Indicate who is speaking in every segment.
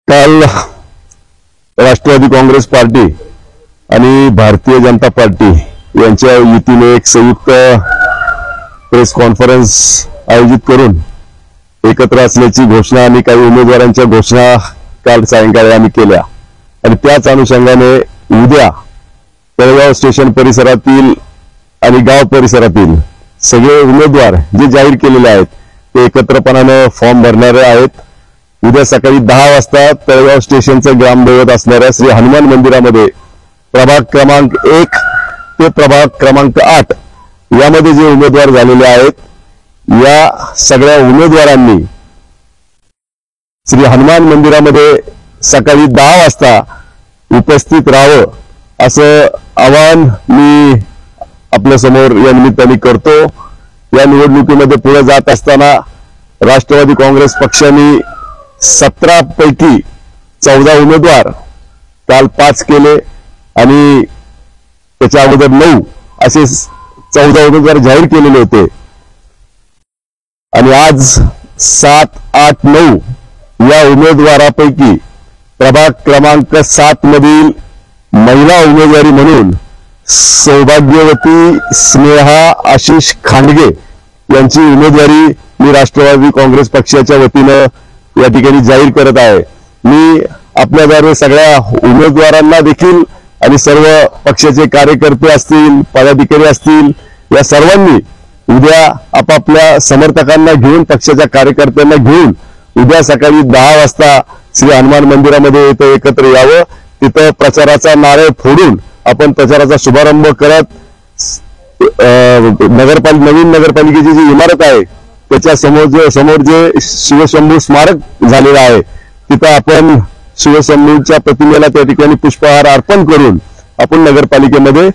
Speaker 1: काल राष्ट्रवादी काँग्रेस पार्टी आणि भारतीय जनता पार्टी यांच्या युतीने एक संयुक्त प्रेस कॉन्फरन्स आयोजित करून एकत्र असल्याची घोषणा आणि काही उमेदवारांच्या घोषणा काल सायंकाळी आम्ही केल्या आणि त्याच अनुषंगाने उद्या तळेगाव स्टेशन परिसरातील आणि गाव परिसरातील सगळे उमेदवार जे जाहीर केलेले आहेत ते एकत्रपणाने फॉर्म भरणारे आहेत। उद्या सकाळी 10 वाजता तळेगाव स्टेशनचं ग्रामदैवत असणाऱ्या श्री हनुमान मंदिरामध्ये प्रभाग क्रमांक 1 ते प्रभाग क्रमांक 8 यामध्ये जे उमेदवार झालेले आहेत या सगळ्या उमेदवारांनी श्री हनुमान मंदिरामध्ये सकाळी 10 वाजता उपस्थित राहावं असं आवाहन मी आपल्या समोर या निमित्ताने करतो। या निवडणुकीमध्ये पुढे जात असताना राष्ट्रवादी काँग्रेस पक्षाने 17 पैकी 14 उमेदवार काल 5 केले आणि त्याच्या अगोदर 9 असे 14 उमेदवार जाहीर केलेले होते आणि आज 7, 8, 9 या उमेदवारापैकी प्रभाग क्रमांक 7 मधील महिला उमेदवारी म्हणून सौभाग्यवती स्नेहा आशिष खांडगे यांची उमेदवारी मी राष्ट्रवादी काँग्रेस पक्षाच्या वतीनं या ठिकाणी जाहीर करत आहे। मी आपल्याद्वारे सगळ्या उमेदवारांना देखील आणि सर्व पक्षाचे कार्यकर्ते असतील पदाधिकारी असतील या सर्वांनी उद्या आपापल्या समर्थकांना घेऊन पक्षाच्या कार्यकर्त्यांना घेऊन उद्या सकाळी 10 वाजता श्री हनुमान मंदिरामध्ये इथं एकत्र यावं। तिथं प्रचाराचा नारळ फोडून आपण प्रचाराचा शुभारंभ करत नवीन नगरपालिकेची जी इमारत आहे त्याच्या समोर जे शिवशंभू स्मारक झालेलं आहे तिथं आपण शिवशंभूच्या प्रतिमेला त्या ठिकाणी पुष्पहार अर्पण करून आपण नगरपालिकेमध्ये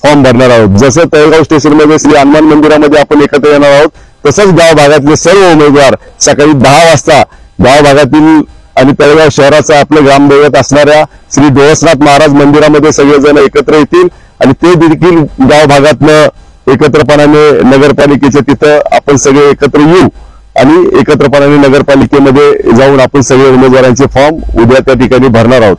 Speaker 1: फॉर्म भरणार आहोत। जसं तळेगाव स्टेशनमध्ये श्री हनुमान मंदिरामध्ये आपण एकत्र येणार आहोत तसंच गाव भागातले सर्व उमेदवार सकाळी 10 वाजता गाव भागातील आणि तळेगाव शहराचा आपलं ग्रामदैवत असणाऱ्या श्री डोळसनाथ महाराज मंदिरामध्ये सगळेजण एकत्र येतील आणि ते देखील गाव भागातनं एकत्रपणाने नगरपालिकेच्या तिथं आपण सगळे एकत्र येऊ आणि एकत्रपणाने नगरपालिकेमध्ये जाऊन आपण सगळे उमेदवारांचे फॉर्म उद्या त्या ठिकाणी भरणार आहोत।